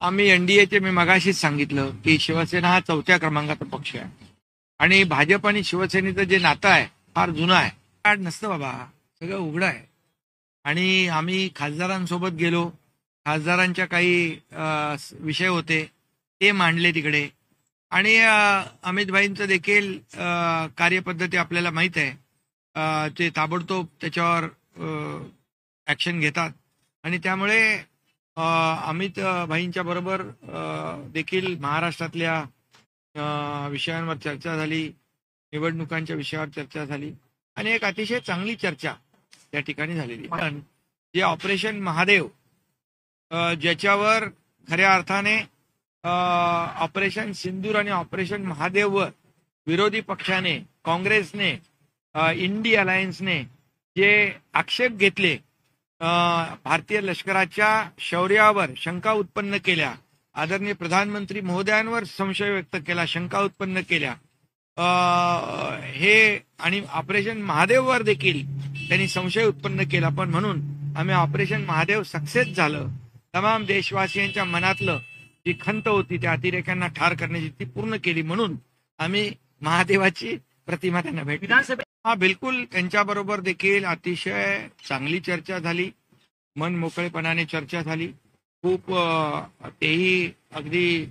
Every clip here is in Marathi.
आम्ही एनडीएचे मी मगाशीच सांगितलं की शिवसेना हा 4थ्या क्रमांकाचा पक्ष आहे आणि भाजप आणि शिवसेनेचं जे नातं आहे फार जुनं आहे. कार्ड नसतं बाबा, सगळं उघडं आहे. आणि आम्ही खासदारांसोबत गेलो, खासदारांच्या काही विषय होते ते मांडले तिकडे. आणि अमितभाईंचं देखील कार्यपद्धती आपल्याला माहीत आहे. ते ताबडतोब त्याच्यावर ॲक्शन घेतात आणि त्यामुळे अमित भाईंच्या बरोबर देखील महाराष्ट्रातल्या विषयांवर चर्चा झाली, निवडणुकांच्या विषयावर चर्चा झाली आणि एक अतिशय चांगली चर्चा त्या ठिकाणी झालेली. पण जे ऑपरेशन महादेव ज्याच्यावर खऱ्या अर्थाने ऑपरेशन सिंदूर आणि ऑपरेशन महादेववर विरोधी पक्षाने, काँग्रेसने, इंडी अलायन्सने जे आक्षेप घेतले, भारतीय लष्कराच्या शौर्यावर शंका उत्पन्न केल्या, आदरणीय प्रधानमंत्री महोदयांवर संशय व्यक्त केला, शंका उत्पन्न केल्या, हे आणि ऑपरेशन महादेववर देखील त्यांनी संशय उत्पन्न केला. पण म्हणून आम्ही ऑपरेशन महादेव सक्सेस झालं. तमाम देशवासियांच्या मनातलं जी खंत होती त्या अतिरेक्यांना ठार करण्याची ती पूर्ण केली. म्हणून आम्ही महादेवाची प्रतिमा त्यांना भेटली. हा बिलकुल त्यांच्याबरोबर देखील अतिशय चांगली चर्चा झाली, मन मोकळेपणाने चर्चा झाली. खूप तेही अगदी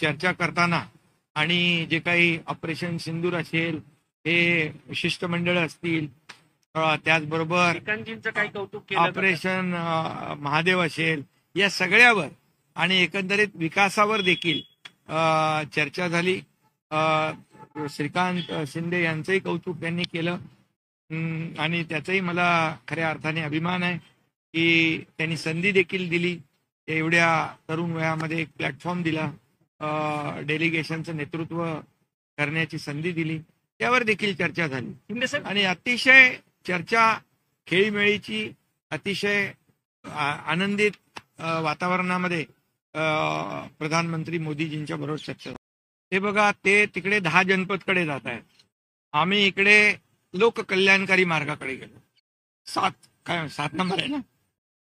चर्चा करताना आणि जे काही ऑपरेशन सिंदूर असेल, हे शिष्टमंडळ असतील, त्याचबरोबर काही कौतुक केलं, ऑपरेशन महादेव असेल, या सगळ्यावर आणि एकंदरीत विकासावर देखील चर्चा झाली. श्रीकांत शिंदे यांचंही कौतुक त्यांनी केलं आणि त्याचाही मला खऱ्या अर्थाने अभिमान आहे की त्यांनी संधी देखील दिली, एवढ्या तरुण वयामध्ये एक प्लॅटफॉर्म दिला, डेलिगेशनचं नेतृत्व करण्याची संधी दिली, त्यावर देखील चर्चा झाली. आणि अतिशय चर्चा खेळीमेळीची, अतिशय आनंदित वातावरणामध्ये प्रधानमंत्री मोदीजींच्या बरोबर चर्चा. ते बघा, ते तिकडे 10 जनपदकडे जात आहेत, आम्ही इकडे लोककल्याणकारी मार्गाकडे गेलो. 7 नंबर आहे ना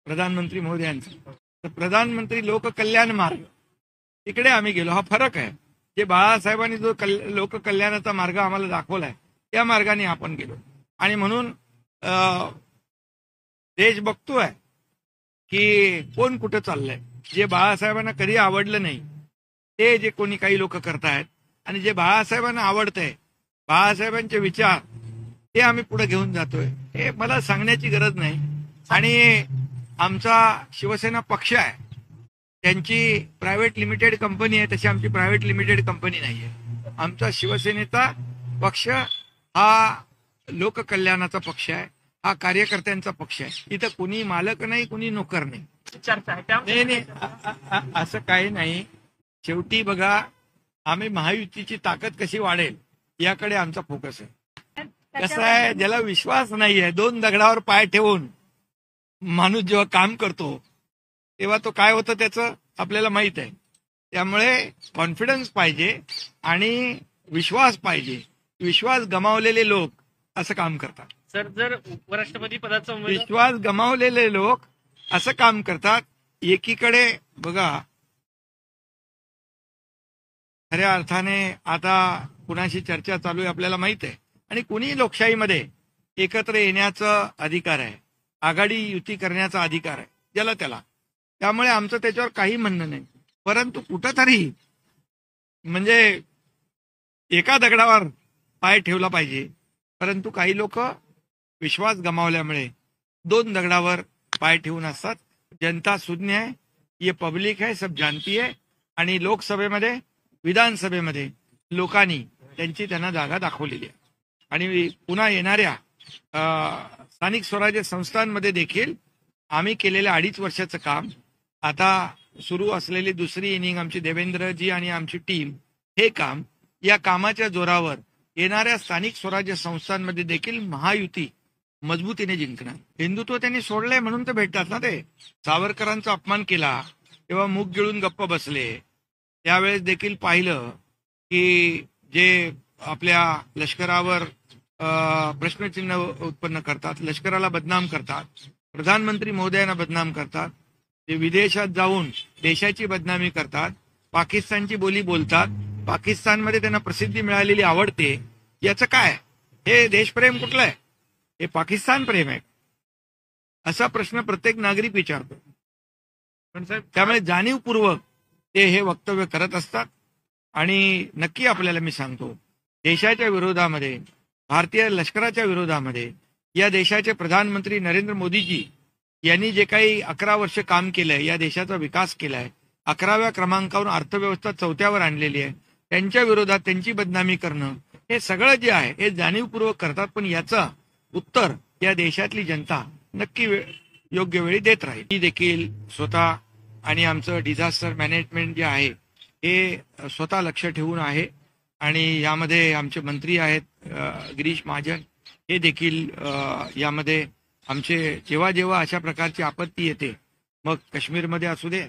प्रधानमंत्री मोदयांचा, तर प्रधानमंत्री लोककल्याण मार्ग तिकडे आम्ही गेलो. हा फरक आहे. जे बाळासाहेबांनी जो लोककल्याणाचा मार्ग आम्हाला दाखवलाय त्या मार्गाने आपण गेलो. आणि म्हणून देश बघतोय की कोण कुठं चाललंय. जे बाळासाहेबांना कधी आवडलं नाही ते जे कोणी काही लोक करतायत, आणि जे बाळासाहेबांना आवडतंय, बाळासाहेबांचे विचार, ते आम्ही पुढे घेऊन जातोय. हे मला सांगण्याची गरज नाही. आणि आमचा शिवसेना पक्ष आहे, त्यांची प्रायव्हेट लिमिटेड कंपनी आहे, तशी आमची प्रायव्हेट लिमिटेड कंपनी नाहीये. आमचा शिवसेनेचा पक्ष हा लोककल्याणाचा पक्ष आहे, हा कार्यकर्त्यांचा पक्ष आहे. इथं कुणी मालक नाही, कुणी नोकर नाही. नाही, असं काही नाही. शेवटी बघा, आम्ही महायुतीची ताकद कशी वाढेल याकडे आमचा फोकस आहे. कसं आहे, ज्याला विश्वास नाहीये, 2 दगडावर पाय ठेवून माणूस जेव्हा काम करतो तेव्हा तो काय होतं त्याचं आपल्याला माहित आहे. त्यामुळे कॉन्फिडन्स पाहिजे आणि विश्वास पाहिजे. विश्वास गमावलेले लोक असं काम करतात. सर, जर उपराष्ट्रपती पदाचा विश्वास गमावलेले लोक असं काम करतात. एकीकडे बघा, खऱ्या अर्थाने आता कुणाशी चर्चा चालू आहे आपल्याला माहित आहे, आणि कुणी लोकशाहीमध्ये एकत्र येण्याचा अधिकार आहे, आघाडी युती करण्याचा अधिकार आहे ज्याला त्याला. त्यामुळे आमचं त्याच्यावर काही म्हणणं नाही. परंतु कुठंतरी म्हणजे एका दगडावर पाय ठेवला पाहिजे. परंतु काही लोक विश्वास गमावल्यामुळे 2 दगडावर पाय ठेवून असतात. जनता शून्य आहे, ये पब्लिक है, सब जानती है. आणि लोकसभेमध्ये, विधानसभेमध्ये लोकांनी त्यांना जागा दाखवलेली आहे. आणि पुन्हा येणाऱ्या स्थानिक स्वराज्य संस्थांमध्ये देखील आम्ही केलेल्या 2.5 वर्षाचं काम, आता सुरू असलेली दुसरी इनिंग आमची देवेंद्रजी आणि आमची टीम, हे काम, या कामाच्या जोरावर येणाऱ्या स्थानिक स्वराज्य संस्थांमध्ये देखील महायुती मजबूतीने जिंकणार. हिंदुत्व त्यांनी सोडलंय म्हणून तर भेटतात ना. ते सावरकरांचा अपमान केला तेव्हा मूग गिळून गप्प बसले. त्यावेळेस देखील पाहिलं की जे आपल्या लष्करावर प्रश्नचिन्ह उत्पन्न करतात, लष्कराला बदनाम करतात, प्रधानमंत्री महोदयांना बदनाम करतात, ते विदेशात जाऊन देशाची बदनामी करतात, पाकिस्तानची बोली बोलतात, पाकिस्तानमध्ये त्यांना प्रसिद्धी मिळालेली आवडते. याचं काय? हे देशप्रेम कुठलं आहे? हे पाकिस्तान प्रेम आहे? असा प्रश्न प्रत्येक नागरिक विचारतो. पण साहेब त्यामुळे जाणीवपूर्वक ते हे वक्तव्य करत असतात. आणि नक्की आपल्याला मी सांगतो, देशाच्या विरोधामध्ये, भारतीय लष्कराच्या विरोधामध्ये या देशाचे प्रधानमंत्री नरेंद्र मोदीजी यांनी जे काही 11 वर्ष काम केलंय, या देशाचा विकास केलाय, 11व्या क्रमांकावरून अर्थव्यवस्था 4थ्यावर आणलेली आहे, त्यांच्या विरोधात त्यांची बदनामी करणं, हे सगळं जे आहे हे जाणीवपूर्वक करतात. पण याचं उत्तर या देशातली जनता नक्की योग्य वेळी देत राहील. मी देखील स्वतः आणि आमचं डिझास्टर मॅनेजमेंट जे आहे हे स्वतः लक्ष ठेवून आहे. आणि यामध्ये आमचे मंत्री आहेत गिरीश महाजन, हे देखील यामध्ये आमचे जेव्हा जेव्हा अशा प्रकारची आपत्ती येते, मग काश्मीरमध्ये असू दे,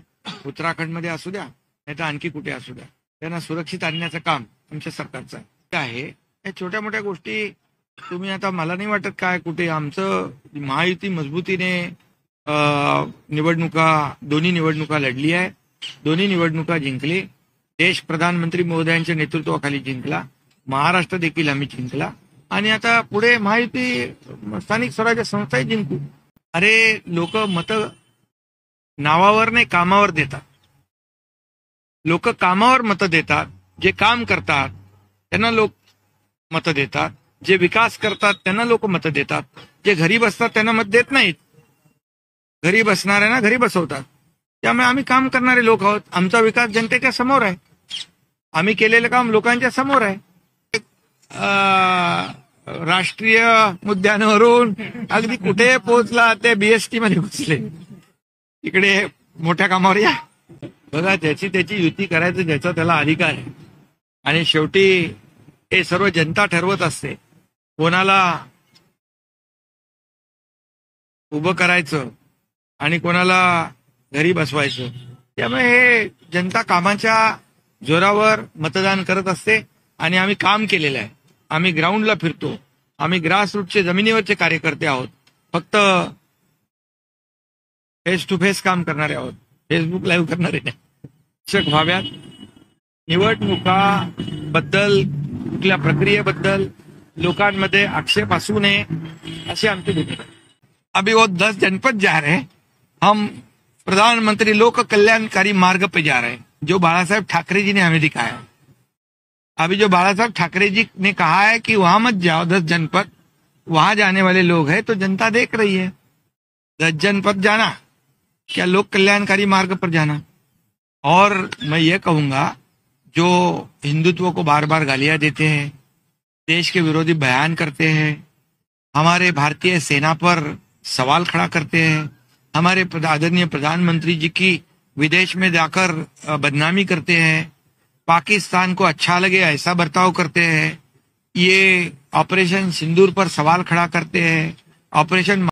उत्तराखंडमध्ये असू द्या, नाही तर आणखी कुठे असू द्या, त्यांना सुरक्षित आणण्याचं काम आमच्या सरकारचं आहे. या छोट्या मोठ्या गोष्टी तुम्ही आता, मला नाही वाटत काय कुठे आमचं महायुती मजबूतीने दोन्ही निवडणुका लढली आहे, दोन्ही निवडणुका जिंकली. देश प्रधानमंत्री महोदयांच्या नेतृत्वाखाली जिंकला, महाराष्ट्र देखील आम्ही जिंकला. आणि आता पुढे महायुती स्थानिक स्वराज्य संस्थाही जिंकू. अरे लोक मतं नावावर नाही, कामावर देतात. लोक कामावर मतं देतात. जे काम करतात त्यांना लोक मतं देतात, जे विकास करतात त्यांना लोक मतं देतात. जे घरी बसतात त्यांना मत देत नाहीत. घरी बसणाऱ्यांना घरी बसवतात. त्यामुळे आम्ही काम करणारे लोक आहोत. आमचा विकास जनतेच्या समोर आहे. आम्ही केलेलं काम लोकांच्या समोर आहे. राष्ट्रीय मुद्द्यांवरून अगदी कुठे पोहोचला, ते बीएसटी मध्ये घुसले. इकडे मोठ्या कामावर या. बघा, त्याची युती करायचं ज्याचा त्याला अधिकार आहे. आणि शेवटी हे सर्व जनता ठरवत असते कोणाला उभं करायचं आणि कोणाला घरी बसवायचं. त्यामुळे हे जनता कामाच्या जोरावर मतदान करत असते. आणि आम्ही काम केलेलं आहे. आम्ही ग्राउंडला फिरतो. आम्ही ग्रासरूटचे, जमिनीवरचे कार्यकर्ते आहोत. फक्त फेस टू फेस काम करणारे आहोत, फेसबुक लाईव्ह करणारे नाही. शिक्षक व्हाव्यात. निवडणुकाबद्दल, कुठल्या प्रक्रियेबद्दल लोकांमध्ये आक्षेप असू नये, अशी आमची भूमिका. अभी वो 10 जनपद जा रहे हैं. हम प्रधानमंत्री लोक कल्याणकारी मार्ग पे जा रहे हैं, जो बाला साहेब ठाकरे जी ने हमें दिखाया. अभी जो बाला साहेब ठाकरे जी ने कहा है कि वहां मत जाओ, 10 जनपद, वहां जाने वाले लोग हैं, तो जनता देख रही है. 10 जनपद जाना क्या लोक कल्याणकारी मार्ग पर जाना. और मैं ये कहूंगा, जो हिंदुत्व को बार बार गालियां देते हैं, देश के विरोधी बयान करते हैं, हमारे भारतीय सेना पर सवाल खड़ा करते हैं, हमारे आदरणीय प्रधानमंत्री जी की विदेश में जाकर बदनामी करते हैं, पाकिस्तान को अच्छा लगे ऐसा बर्ताव करते हैं, ये ऑपरेशन सिंदूर पर सवाल खड़ा करते हैं, ऑपरेशन